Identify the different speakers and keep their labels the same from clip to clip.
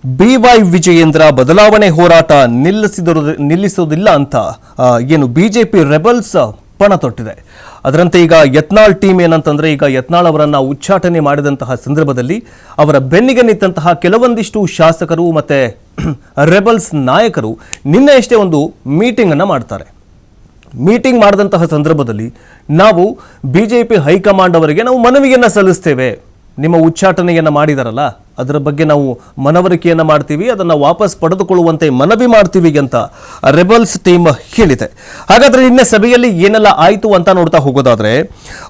Speaker 1: BY Vijayendra ಬದಲಾವಣೆ ಹೋರಾಟ ನಿಲ್ಲಿಸುವುದಿಲ್ಲ ಅಂತ ಏನು ಬಿಜೆಪಿ ರೆಬಲ್ಸ್ ಪಣ ತೊಟ್ಟಿದೆ. ಅದರಂತೆ ಈಗ ಯತ್ನಾಳ್ ಟೀಮ್ ಏನಂತಂದ್ರೆ ಈಗ ಯತ್ನಾಳ್ ಅವರನ್ನ ಉಚ್ಚಾಟನೆ ಮಾಡಿದಂತಹ ಸಂದರ್ಭದಲ್ಲಿ ಅವರ ಬೆನ್ನಿಗೆ ನಿಂತಹ ಕೆಲವೊಂದಿಷ್ಟು ಶಾಸಕರು ಮತ್ತೆ ರೆಬಲ್ಸ್ ನಾಯಕರು ನಿನ್ನೆಯಷ್ಟೇ ಒಂದು ಮೀಟಿಂಗ್ ಅನ್ನು ಮಾಡ್ತಾರೆ. ಮೀಟಿಂಗ್ ಮಾಡಿದಂತಹ ಸಂದರ್ಭದಲ್ಲಿ ನಾವು ಬಿಜೆಪಿ ಹೈಕಮಾಂಡ್ ಅವರಿಗೆ ನಾವು ಮನವಿಯನ್ನು ಸಲ್ಲಿಸ್ತೇವೆ. ನಿಮ್ಮ ಉಚ್ಚಾಟನೆಯನ್ನು ಮಾಡಿದಾರಲ್ಲ ಅದರ ಬಗ್ಗೆ ನಾವು ಮನವರಿಕೆಯನ್ನು ಮಾಡ್ತೀವಿ, ಅದನ್ನು ವಾಪಸ್ ಪಡೆದುಕೊಳ್ಳುವಂತೆ ಮನವಿ ಮಾಡ್ತೀವಿ ಅಂತ ರೆಬಲ್ಸ್ ಟೀಮ್ ಹೇಳಿದೆ. ಹಾಗಾದ್ರೆ ನಿನ್ನೆ ಸಭೆಯಲ್ಲಿ ಏನೆಲ್ಲ ಆಯಿತು ಅಂತ ನೋಡ್ತಾ ಹೋಗೋದಾದ್ರೆ,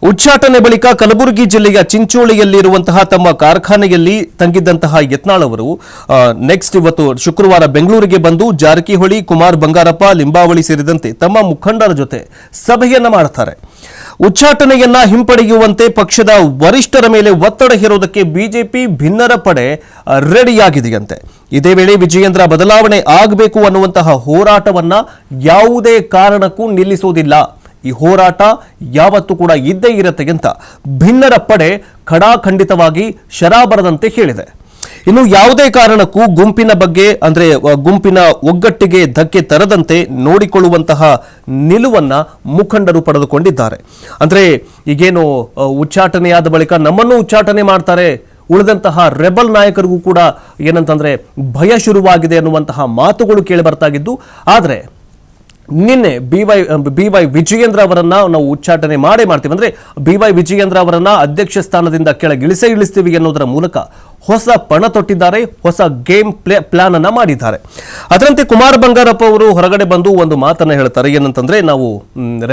Speaker 1: ಉಚ್ಚಾಟನೆ ಬಳಿಕ ಕಲಬುರಗಿ ಜಿಲ್ಲೆಯ ಚಿಂಚೋಳಿಯಲ್ಲಿರುವಂತಹ ತಮ್ಮ ಕಾರ್ಖಾನೆಯಲ್ಲಿ ತಂಗಿದ್ದಂತಹ ಯತ್ನಾಳ್ ಅವರು ನೆಕ್ಸ್ಟ್ ಇವತ್ತು ಶುಕ್ರವಾರ ಬೆಂಗಳೂರಿಗೆ ಬಂದು ಜಾರಕಿಹೊಳಿ, ಕುಮಾರ್ ಬಂಗಾರಪ್ಪ, ಲಿಂಬಾವಳಿ ಸೇರಿದಂತೆ ತಮ್ಮ ಮುಖಂಡರ ಜೊತೆ ಸಭೆಯನ್ನ ಮಾಡ್ತಾರೆ. ಉಚ್ಚಾಟನೆಯನ್ನ ಹಿಂಪಡೆಯುವಂತೆ ಪಕ್ಷದ ವರಿಷ್ಠರ ಮೇಲೆ ಒತ್ತಡ ಹೇರೋದಕ್ಕೆ ಬಿಜೆಪಿ ಭಿನ್ನರ ಪಡೆ ರೆಡಿಯಾಗಿದೆಯಂತೆ. ಇದೇ ವೇಳೆ ವಿಜಯೇಂದ್ರ ಬದಲಾವಣೆ ಆಗಬೇಕು ಅನ್ನುವಂತಹ ಹೋರಾಟವನ್ನ ಯಾವುದೇ ಕಾರಣಕ್ಕೂ ನಿಲ್ಲಿಸುವುದಿಲ್ಲ, ಈ ಹೋರಾಟ ಯಾವತ್ತೂ ಕೂಡ ಇದ್ದೇ ಇರುತ್ತೆ ಅಂತ ಭಿನ್ನರ ಪಡೆ ಖಡಾಖಂಡಿತವಾಗಿ ಶರಾಬರದಂತೆ ಹೇಳಿದೆ. ಇನ್ನು ಯಾವುದೇ ಕಾರಣಕ್ಕೂ ಗುಂಪಿನ ಬಗ್ಗೆ ಅಂದ್ರೆ ಗುಂಪಿನ ಒಗ್ಗಟ್ಟಿಗೆ ಧಕ್ಕೆ ತರದಂತೆ ನೋಡಿಕೊಳ್ಳುವಂತಹ ನಿಲುವನ್ನ ಮುಖಂಡರು ಪಡೆದುಕೊಂಡಿದ್ದಾರೆ. ಅಂದ್ರೆ ಈಗೇನು ಉಚ್ಚಾಟನೆಯಾದ ಬಳಿಕ ನಮ್ಮನ್ನು ಉಚ್ಚಾಟನೆ ಮಾಡ್ತಾರೆ, ಉಳಿದಂತಹ ರೆಬಲ್ ನಾಯಕರಿಗೂ ಕೂಡ ಏನಂತಂದ್ರೆ ಭಯ ಶುರುವಾಗಿದೆ ಅನ್ನುವಂತಹ ಮಾತುಗಳು ಕೇಳಿ ಬರ್ತಾಗಿದ್ದು. ಆದರೆ ನಿನ್ನೆ BY ವಿಜಯೇಂದ್ರ ಅವರನ್ನ ನಾವು ಉಚ್ಚಾಟನೆ ಮಾಡ್ತೀವಿ, ಅಂದ್ರೆ BY ವಿಜಯೇಂದ್ರ ಅವರನ್ನ ಅಧ್ಯಕ್ಷ ಸ್ಥಾನದಿಂದ ಇಳಿಸ್ತೀವಿ ಅನ್ನೋದರ ಮೂಲಕ ಹೊಸ ಪಣ ತೊಟ್ಟಿದ್ದಾರೆ, ಹೊಸ ಗೇಮ್ ಪ್ಲಾನ್ ಅನ್ನ ಮಾಡಿದ್ದಾರೆ. ಅದರಂತೆ ಕುಮಾರ್ ಬಂಗಾರಪ್ಪ ಅವರು ಹೊರಗಡೆ ಬಂದು ಒಂದು ಮಾತನ್ನ ಹೇಳ್ತಾರೆ. ಏನಂತಂದ್ರೆ ನಾವು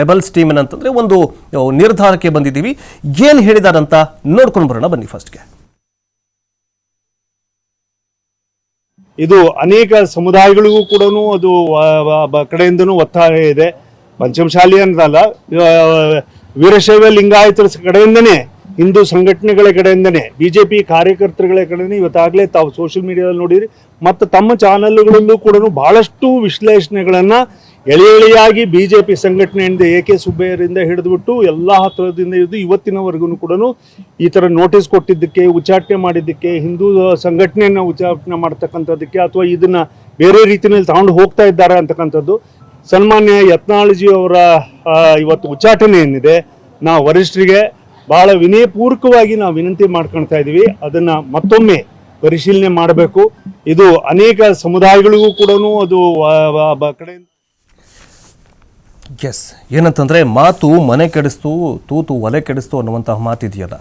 Speaker 1: ರೆಬಲ್ಸ್ ಟೀಮ್ ಏನಂತಂದ್ರೆ ಒಂದು ನಿರ್ಧಾರಕ್ಕೆ ಬಂದಿದ್ದೀವಿ. ಏನ್ ಹೇಳಿದಾರಂತ ನೋಡ್ಕೊಂಡು ಬರೋಣ ಬನ್ನಿ. ಫಸ್ಟ್ಗೆ
Speaker 2: ಇದು ಅನೇಕ ಸಮುದಾಯಗಳಿಗೂ ಕೂಡ ಅದು ಕಡೆಯಿಂದನೂ ಒತ್ತಾಯ ಇದೆ. ಪಂಚಮಶಾಲಿ ಅನ್ನಲ್ಲ, ವೀರಶೈವ ಲಿಂಗಾಯತರ ಕಡೆಯಿಂದನೇ, ಹಿಂದೂ ಸಂಘಟನೆಗಳ ಕಡೆಯಿಂದನೇ, ಬಿಜೆಪಿ ಕಾರ್ಯಕರ್ತರುಗಳ ಕಡೆನೇ ಇವತ್ತಾಗಲೇ ತಾವು ಸೋಷಿಯಲ್ ಮೀಡಿಯಾದಲ್ಲಿ ನೋಡಿರಿ ಮತ್ತು ತಮ್ಮ ಚಾನೆಲ್ಗಳಲ್ಲೂ ಕೂಡ ಬಹಳಷ್ಟು ವಿಶ್ಲೇಷಣೆಗಳನ್ನು ಎಳೆಯಾಗಿ ಬಿಜೆಪಿ ಸಂಘಟನೆಯಿಂದ AK ಸುಬ್ಬಯ್ಯರಿಂದ ಹಿಡಿದುಬಿಟ್ಟು ಎಲ್ಲ ಹತ್ತಿರದಿಂದ ಹಿಡಿದು ಇವತ್ತಿನವರೆಗೂ ಕೂಡ ಈ ಥರ ನೋಟಿಸ್ ಕೊಟ್ಟಿದ್ದಕ್ಕೆ, ಉಚ್ಚಾಟನೆ ಮಾಡಿದ್ದಕ್ಕೆ, ಹಿಂದೂ ಸಂಘಟನೆಯನ್ನು ಉಚ್ಚಾಟನೆ ಮಾಡ್ತಕ್ಕಂಥದ್ದಕ್ಕೆ ಅಥವಾ ಇದನ್ನು ಬೇರೆ ರೀತಿಯಲ್ಲಿ ತಗೊಂಡು ಹೋಗ್ತಾ ಇದ್ದಾರೆ ಅಂತಕ್ಕಂಥದ್ದು ಸನ್ಮಾನ್ಯ ಯತ್ನಾಳ್ಜಿ ಅವರ ಇವತ್ತು ಉಚ್ಚಾಟನೆ ಏನಿದೆ, ನಾವು ವರಿಷ್ಠರಿಗೆ ಭಾಳ ವಿನಯಪೂರ್ವಕವಾಗಿ ನಾವು ವಿನಂತಿ ಮಾಡ್ಕೊಳ್ತಾ ಇದ್ದೀವಿ. ಅದನ್ನು ಮತ್ತೊಮ್ಮೆ ಪರಿಶೀಲನೆ ಮಾಡಬೇಕು. ಇದು ಅನೇಕ ಸಮುದಾಯಗಳಿಗೂ ಕೂಡ ಅದು ಕಡೆಯಿಂದ
Speaker 1: ಏನಂತಂದ್ರೆ ಮಾತು ಮನೆ ಕೆಡಿಸ್ತು, ತೂತು ಒಲೆ ಕೆಡಿಸ್ತು ಅನ್ನುವಂತಹ ಮಾತಿದೆಯಲ್ಲ.